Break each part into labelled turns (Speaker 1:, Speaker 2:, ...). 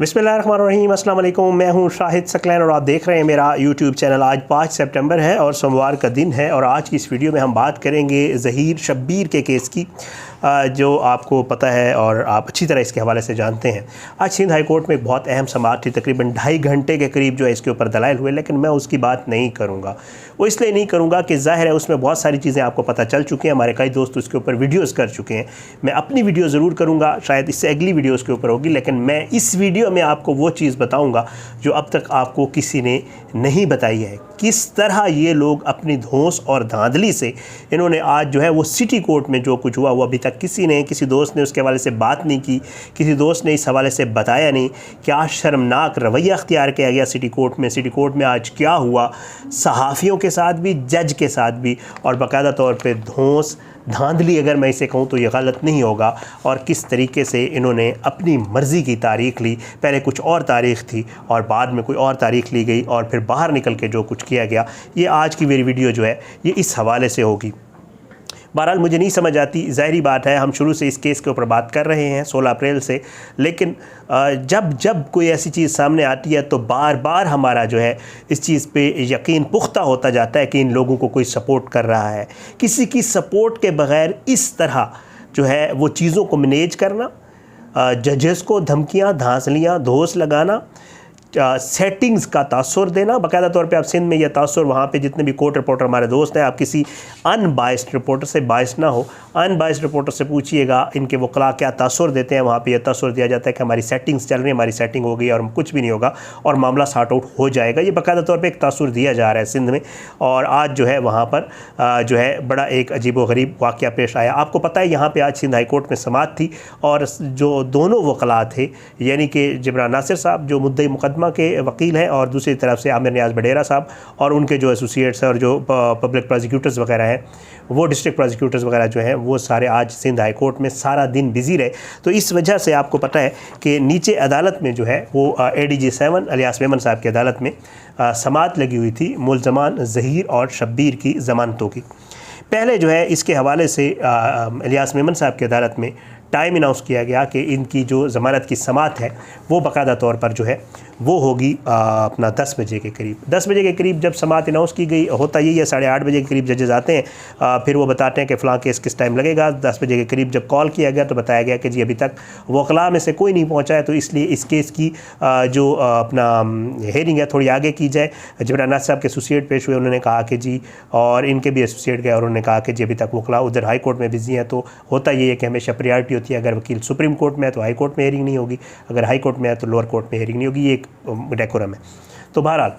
Speaker 1: बिस्मिल्लाहिर्रहमानिर्रहीम, अस्सलाम वालेकुम। मैं हूं शाहिद सकलैन और आप देख रहे हैं मेरा यूट्यूब चैनल। आज 5 सितंबर है और सोमवार का दिन है और आज की इस वीडियो में हम बात करेंगे ज़हीर शब्बीर के केस की, जो आपको पता है और आप अच्छी तरह इसके हवाले से जानते हैं। आज सिंध हाई कोर्ट में एक बहुत अहम समाअत थी, तकरीबन 2.5 घंटे के करीब जो है इसके ऊपर दलाइल हुए, लेकिन मैं उसकी बात नहीं करूँगा। वो इसलिए नहीं करूँगा कि ज़ाहिर है उसमें बहुत सारी चीज़ें आपको पता चल चुकी हैं, हमारे कई दोस्त उसके ऊपर वीडियोज़ कर चुके हैं। मैं अपनी वीडियो ज़रूर करूँगा, शायद इससे अगली वीडियो उसके ऊपर होगी, लेकिन मैं इस वीडियो में आपको वो चीज़ बताऊँगा जो अब तक आपको किसी ने नहीं बताई है। किस तरह ये लोग अपनी धौंस और धांधली से इन्होंने आज जो है वो सिटी कोर्ट में जो कुछ हुआ वो अभी तक किसी दोस्त ने उसके हवाले से बात नहीं की, किसी दोस्त ने इस हवाले से बताया नहीं। क्या शर्मनाक रवैया अख्तियार किया गया सिटी कोर्ट में। सिटी कोर्ट में आज क्या हुआ, सहाफ़ियों के साथ भी, जज के साथ भी, और बाकायदा तौर पे धौंस धांधली अगर मैं इसे कहूँ तो ये गलत नहीं होगा। और किस तरीके से इन्होंने अपनी मर्ज़ी की तारीख़ ली, पहले कुछ और तारीख़ थी और बाद में कोई और तारीख़ ली गई और फिर बाहर निकल के जो कुछ किया गया, ये आज की मेरी वीडियो जो है ये इस हवाले से होगी। बहरहाल मुझे नहीं समझ आती, ज़ाहिरी बात है हम शुरू से इस केस के ऊपर बात कर रहे हैं 16 अप्रैल से, लेकिन जब कोई ऐसी चीज़ सामने आती है तो बार बार हमारा जो है इस चीज़ पे यकीन पुख्ता होता जाता है कि इन लोगों को कोई सपोर्ट कर रहा है। किसी की सपोर्ट के बग़ैर इस तरह जो है वो चीज़ों को मैनेज करना, जजेस को धमकियाँ, धांसलियाँ, धौंस लगाना, सेटिंग्स का तासुर देना। बाकायदा तौर पे आप सिंध में यह तासुर, वहाँ पे जितने भी कोर्ट रिपोर्टर हमारे दोस्त हैं, आप किसी अनबाइस्ड रिपोर्टर से बाइस ना हो, अनबाइस्ड रिपोर्टर से पूछिएगा इनके वकला क्या तासुर देते हैं। वहाँ पे यह तासुर दिया जाता है कि हमारी सेटिंग्स चल रही है, हमारी सेटिंग हो गई और कुछ भी नहीं होगा और मामला सॉर्ट आउट हो जाएगा। ये बाकायदा तौर पर एक तासुर दिया जा रहा है सिंध में। और आज जो है वहाँ पर जो है बड़ा एक अजीब व गरीब वाक़या पेश आया। आपको पता है यहाँ पर आज सिंध हाई कोर्ट में समाअत थी और जो दोनों वकला थे, यानी कि जिब्रान नासिर साहब जो मुद्दई मुकदमा के वकील हैं और दूसरी तरफ से आमिर नियाज़ बडेरा साहब और उनके जो एसोसिएट्स हैं और जो पब्लिक प्रोसिक्यूटर्स वगैरह हैं, वो डिस्ट्रिक्ट प्रोसिक्यूटर्स वगैरह जो हैं, वो सारे आज सिंध हाई कोर्ट में सारा दिन बिज़ी रहे। तो इस वजह से आपको पता है कि नीचे अदालत में जो है वो ADG 7 इलियास मेमन साहब की अदालत में समाअत लगी हुई थी मुल्ज़मान ज़हीर और शब्बीर की ज़मानतों की। पहले जो है इसके हवाले से इलियास मेमन साहब की अदालत में टाइम अनाउंस किया गया कि इनकी जो ज़मानत की समाअत है वो बाकायदा तौर पर जो है वो होगी अपना 10 बजे के करीब। 10 बजे के करीब जब समाअत अनाउंस की गई, होता यही है 8:30 बजे के करीब जजेस आते हैं, फिर वो बताते हैं कि फ़लाँ केस किस टाइम लगेगा। 10 बजे के करीब जब कॉल किया गया तो बताया गया कि जी अभी तक वकला में से कोई नहीं पहुँचा है, तो इसलिए इस केस की जो अपना हेयरिंग है थोड़ी आगे की जाए। जिब्रान नासिर साहब के एसोसिएट पेश हुए, उन्होंने कहा कि जी, और इनके भी एसोसिएट गए और उन्होंने कहा कि जी अभी तक वकला उधर हाई कोर्ट में बिज़ी हैं। तो होता ये है कि हमेशा प्रायोरिटी होती है, अगर वकील सुप्रीम कोर्ट में है तो हाई कोर्ट में हेयरिंग नहीं होगी, अगर हाई कोर्ट में है तो लोअर कोर्ट में हेयरिंग नहीं होगी। ये एक डेकोरम है। तो बहरहाल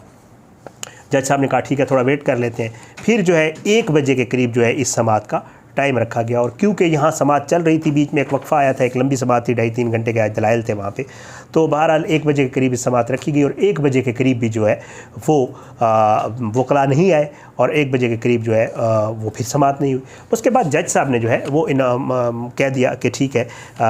Speaker 1: जज साहब ने कहा ठीक है थोड़ा वेट कर लेते हैं। फिर जो है 1 बजे के करीब जो है इस समाअत का टाइम रखा गया। और क्योंकि यहाँ समाअत चल रही थी, बीच में एक वक्फ़ा आया था, एक लंबी समाअत थी, 2.5-3 घंटे के आज दलाइल थे वहाँ पे, तो बहरहाल 1 बजे के करीब इस समाअत रखी गई और 1 बजे के करीब भी जो है वो वकला नहीं आए और 1 बजे के करीब जो है वो फिर समाअत नहीं हुई। उसके बाद जज साहब ने जो है वो कह दिया कि ठीक है,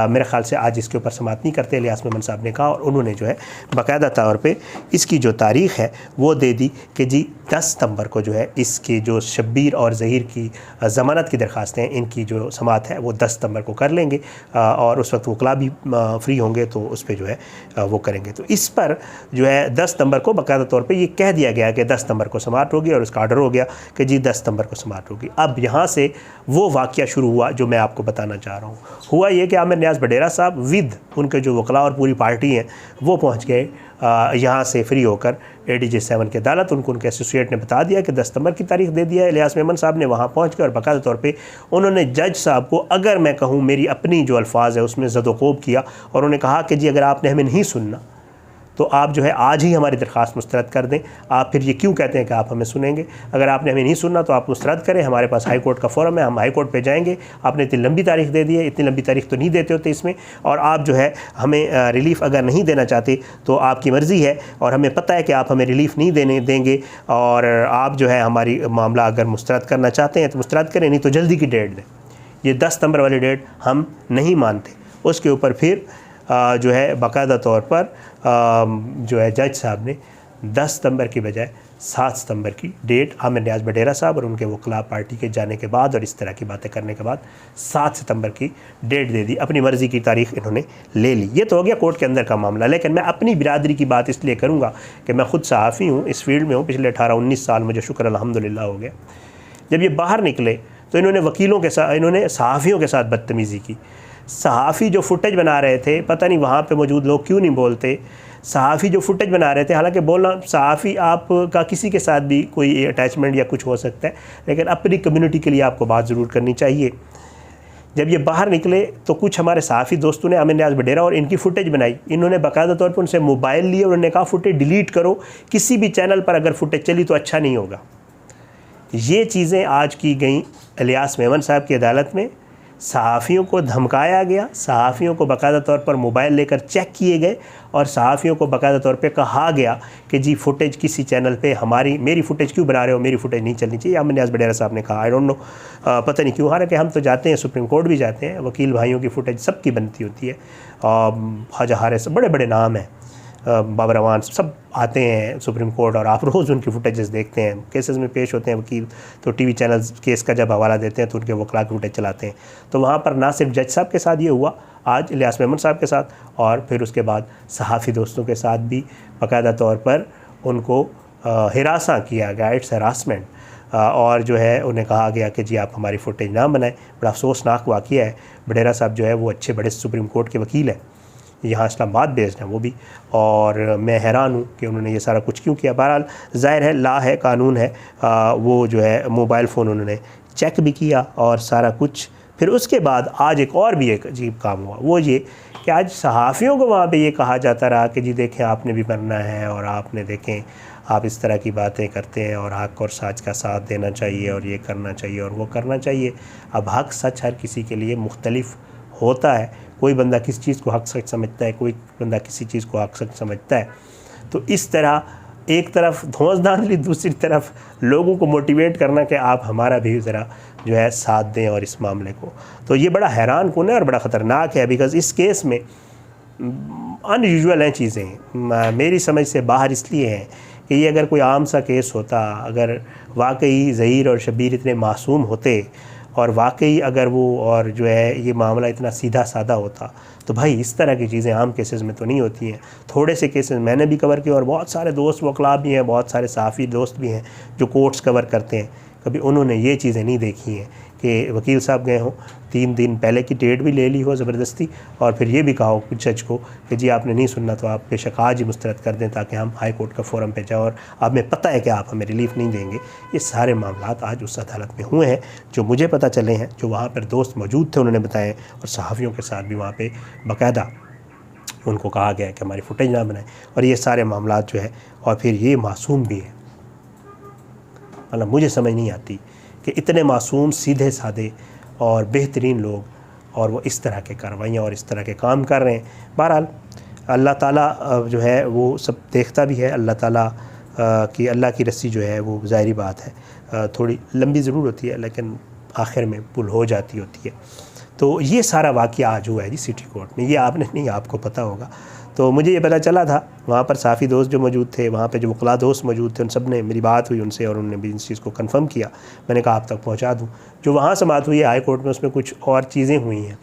Speaker 1: मेरे ख़्याल से आज इसके ऊपर समाअत नहीं करते, इलियास मेमन साहब ने कहा, और उन्होंने जो है बाकायदा तौर पे इसकी जो तारीख़ है वो दे दी कि जी 10 सितंबर को जो है इसकी जो शब्बीर और ज़हीर की ज़मानत की दरख्वास्त हैं, इनकी जो समाअत है वो 10 सितंबर को कर लेंगे और उस वक्त वकला भी फ्री होंगे तो उस पर जो है वो करेंगे। तो इस पर जो है 10 सितंबर को बाकायदा तौर पे ये कह दिया गया कि 10 सितंबर को समाअत होगी और उसका ऑर्डर हो गया कि जी 10 सितंबर को समाअत होगी। अब यहाँ से वो वाक़या शुरू हुआ जो मैं आपको बताना चाह रहा हूँ। हुआ ये कि आमिर नियाज़ बडेरा साहब विद उनके जो वकला और पूरी पार्टी हैं वो पहुँच गए यहाँ से फ्री होकर ADG 7 की अदालत। उनके एसोसिएट ने बता दिया कि 10 सितंबर की तारीख दे दिया है। इलियास मेमन साहब ने वहाँ पहुँच के और बाकायदा तौर पे उन्होंने जज साहब को, अगर मैं कहूँ मेरी अपनी जो अल्फाज है उसमें ज़द-ओ-ख़ौब किया और उन्होंने कहा कि जी अगर आपने हमें नहीं सुनना तो आप जो है आज ही हमारी दरख्वास्त मुस्तरद कर दें। आप फिर ये क्यों कहते हैं कि आप हमें सुनेंगे? अगर आपने हमें नहीं सुनना तो आप मुस्तरद करें, हमारे पास हाई कोर्ट का फोरम है, हम हाई कोर्ट पे जाएंगे। आपने इतनी लंबी तारीख दे दी है, इतनी लंबी तारीख तो नहीं देते होते इसमें, और आप जो है हमें रिलीफ़ अगर नहीं देना चाहते तो आपकी मर्ज़ी है और हमें पता है कि आप हमें रिलीफ़ नहीं देंगे और आप जो है हमारी मामला अगर मुस्तरद करना चाहते हैं तो मुस्तरद करें, नहीं तो जल्दी की डेट दें। ये 10 सितंबर वाली डेट हम नहीं मानते। उसके ऊपर फिर जो है बाकायदा तौर पर जो है जज साहब ने 10 सितंबर की बजाय 7 सितंबर की डेट आमिर नियाज़ बडेरा साहब और उनके वकला पार्टी के जाने के बाद और इस तरह की बातें करने के बाद 7 सितंबर की डेट दे दी, अपनी मर्ज़ी की तारीख़ इन्होंने ले ली। ये तो हो गया कोर्ट के अंदर का मामला। लेकिन मैं अपनी बिरादरी की बात इसलिए करूँगा कि मैं ख़ुद सहाफ़ी हूँ, इस फील्ड में हूँ, पिछले 18-19 साल मुझे शुक्र अल्हम्दुलिल्लाह हो गया। जब ये बाहर निकले तो इन्होंने वकीलों के साथ, इन्होंने सहाफ़ियों के साथ बदतमीज़ी की। सहाफ़ी जो फुटेज बना रहे थे, पता नहीं वहाँ पे मौजूद लोग क्यों नहीं बोलते। सहाफ़ी जो फुटेज बना रहे थे, हालांकि बोलना सहाफ़ी आपका किसी के साथ भी कोई अटैचमेंट या कुछ हो सकता है, लेकिन अपनी कम्युनिटी के लिए आपको बात ज़रूर करनी चाहिए। जब ये बाहर निकले तो कुछ हमारे सहाफ़ी दोस्तों ने आमिर नियाज़ बडेरा और इनकी फ़ुटेज बनाई। इन्होंने बाकायदा तौर पर उनसे मोबाइल लिए और उन्होंने कहा फ़ुटेज डिलीट करो, किसी भी चैनल पर अगर फ़ुटेज चली तो अच्छा नहीं होगा। ये चीज़ें आज की गई इलियास मेमन साहब की अदालत में। सहाफ़ियों को धमकाया गया, सहाफ़ियों को बाकायदा तौर पर मोबाइल लेकर चेक किए गए और सहाफ़ियों को बाकायदा तौर पे कहा गया कि जी फ़ुटेज किसी चैनल पे मेरी फ़ुटेज क्यों बना रहे हो, मेरी फ़ुटेज नहीं चलनी चाहिए। आमिर नियाज़ बडेरा साहब ने कहा, आई डोंट नो, पता नहीं क्यों, हालांकि हम तो जाते हैं सुप्रीम कोर्ट भी जाते हैं, वकील भाइयों की फ़ुटेज सबकी बनती होती है। ख्वाजा हारिस, बड़े बड़े नाम हैं, बाबर अवान, सब आते हैं सुप्रीम कोर्ट और आप रोज़ उनकी फुटेजेस देखते हैं। केसेस में पेश होते हैं वकील, तो टीवी चैनल्स केस का जब हवाला देते हैं तो उनके वकला की फुटेज चलाते हैं। तो वहाँ पर ना सिर्फ जज साहब के साथ ये हुआ, आज इलियास मेमन साहब के साथ, और फिर उसके बाद सहाफ़ी दोस्तों के साथ भी बाकायदा तौर पर उनको हिरासा किया गया, इट्स हरासमेंट। और जो है उन्हें कहा गया कि जी आप हमारी फ़ुटेज ना बनाएं। बड़ा अफसोसनाक वाक़या है। बडेरा साहब जो है वो अच्छे बड़े सुप्रीम कोर्ट के वकील हैं, यहाँ इस्लामाबाद बेस्ड हैं वो भी, और मैं हैरान हूँ कि उन्होंने ये सारा कुछ क्यों किया। बहरहाल ज़ाहिर है, ला है, कानून है, वो जो है मोबाइल फ़ोन उन्होंने चेक भी किया और सारा कुछ। फिर उसके बाद आज एक और भी एक अजीब काम हुआ, वो ये कि आज सहाफ़ियों को वहाँ पे ये कहा जाता रहा कि जी देखें आपने भी बनना है और आपने देखें आप इस तरह की बातें करते हैं और हक़ और सच का साथ देना चाहिए और ये करना चाहिए और वो करना चाहिए। अब हक़ सच हर किसी के लिए मुख्तलिफ होता है। कोई बंदा किसी चीज़ को हक़ सच समझता है, कोई बंदा किसी चीज़ को हक़ सच समझता है। तो इस तरह एक तरफ धौंसधांधली, दूसरी तरफ लोगों को मोटिवेट करना कि आप हमारा भी ज़रा जो है साथ दें और इस मामले को। तो ये बड़ा हैरान कुन है और बड़ा ख़तरनाक है, बिकॉज़ इस केस में अनयूजुअल हैं चीज़ें, मेरी समझ से बाहर इसलिए हैं कि ये अगर कोई आम सा केस होता, अगर वाकई ज़हीर और शब्बीर इतने मासूम होते और वाकई अगर वो और जो है ये मामला इतना सीधा साधा होता, तो भाई इस तरह की चीज़ें आम केसेस में तो नहीं होती हैं। थोड़े से केसेस मैंने भी कवर किए और बहुत सारे दोस्त वकला भी हैं, बहुत सारे सहाफ़ी दोस्त भी हैं जो कोर्ट्स कवर करते हैं, कभी उन्होंने ये चीज़ें नहीं देखी हैं कि वकील साहब गए हों, 3 दिन पहले की डेट भी ले ली हो ज़बरदस्ती, और फिर ये भी कहा हो जज को कि जी आपने नहीं सुनना तो आप बेशक आज ही मुस्तरद कर दें ताकि हम हाई कोर्ट का फोरम पे जाएं और हमें पता है कि आप हमें रिलीफ़ नहीं देंगे। ये सारे मामलात आज उस अदालत में हुए हैं जो मुझे पता चले हैं, जो वहाँ पर दोस्त मौजूद थे उन्होंने बताएं, और सहाफ़ियों के साथ भी वहाँ पर बाकायदा उनको कहा गया कि हमारी फुटेज ना बनाएं। और ये सारे मामलात जो है, और फिर ये मासूम भी है, मतलब मुझे समझ नहीं आती कि इतने मासूम सीधे साधे और बेहतरीन लोग और वो इस तरह के कार्रवाइयाँ और इस तरह के काम कर रहे हैं। बहरहाल अल्लाह ताला जो है वो सब देखता भी है। अल्लाह ताला की अल्लाह की रस्सी जो है वो ज़ाहिरी बात है थोड़ी लंबी ज़रूर होती है लेकिन आखिर में पुल हो जाती होती है। तो ये सारा वाक़या आज हुआ है जी सिटी कोर्ट में, ये आपने नहीं, आपको पता होगा। तो मुझे ये पता चला था, वहाँ पर सहाफ़ी दोस्त जो मौजूद थे, वहाँ पे जो वकला दोस्त मौजूद थे, उन सब ने मेरी बात हुई उनसे और उन्होंने भी इस चीज़ को कंफर्म किया। मैंने कहा आप तक पहुँचा दूँ। जो वहाँ से बात हुई है हाई कोर्ट में, उसमें कुछ और चीज़ें हुई हैं,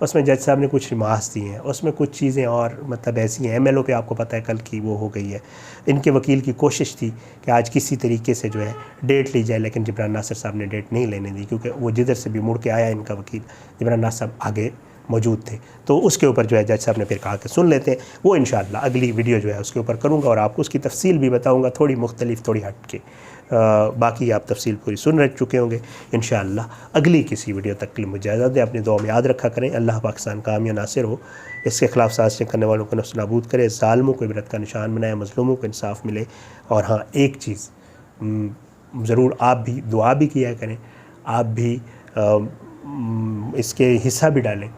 Speaker 1: उसमें जज साहब ने कुछ रिमार्क्स दिए हैं, उसमें कुछ चीज़ें और मतलब ऐसी हैं। MLO पे आपको पता है कल की वो हो गई है। इनके वकील की कोशिश थी कि आज किसी तरीके से जो है डेट ली जाए, लेकिन जिब्रान नासिर साहब ने डेट नहीं लेने दी, क्योंकि वो जिधर से भी मुड़ के आया इनका वकील, जिब्रान नासिर साहब आगे मौजूद थे। तो उसके ऊपर जो है जज साहब ने फिर कहा कि सुन लेते हैं। वो इंशाअल्लाह अगली वीडियो जो है उसके ऊपर करूँगा और आपको उसकी तफसील भी बताऊँगा, थोड़ी मुख्तलिफ, थोड़ी हट के। बाकी आप तफसील पूरी सुन चुके होंगे। इंशाअल्लाह अगली किसी वीडियो तक के लिए मुझे इजाज़त दें। अपनी दुआ में याद रखा करें। अल्लाह पाकिस्तान कामयाब नासिर हो, इसके ख़िलाफ़ साजिशें करने वालों को नफ्स नाबूद करे, ज़ालिमों को इबरत का निशान बनाए, मज़लूमों को इंसाफ मिले। और हाँ, एक चीज़ ज़रूर आप भी दुआ भी किया करें, आप भी इसके हिस्सा भी डालें।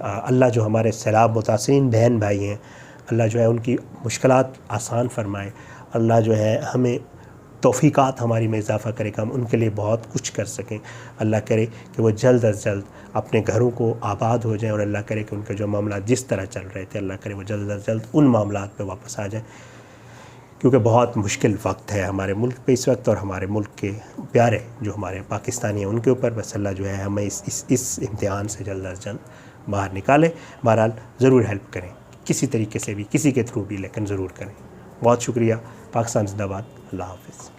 Speaker 1: अल्लाह जो हमारे सैलाब मुतासिरीन बहन भाई हैं, अल्लाह जो है उनकी मुश्किलात आसान फ़रमाए। अल्लाह जो है हमें तौफ़ीक़ात हमारी में इजाफ़ा करे कि हम उनके लिए बहुत कुछ कर सकें। अल्लाह करे कि वो जल्द अज़ जल्द अपने घरों को आबाद हो जाएं, और अल्लाह करे कि उनके जो मामला जिस तरह चल रहे थे, अल्लाह करे वो जल्द अज़ जल्द उन मामलात पे वापस आ जाएं। क्योंकि बहुत मुश्किल वक्त है हमारे मुल्क पे इस वक्त, और हमारे मुल्क के प्यारे जो हमारे पाकिस्तानी हैं उनके ऊपर। बस अल्लाह जो है हमें इस इम्तिहान से जल्द अज जल्द बाहर निकाले। बहरहाल ज़रूर हेल्प करें किसी तरीके से भी, किसी के थ्रू भी, लेकिन ज़रूर करें। बहुत शुक्रिया। पाकिस्तान जिंदाबाद। अल्लाह हाफ़िज़।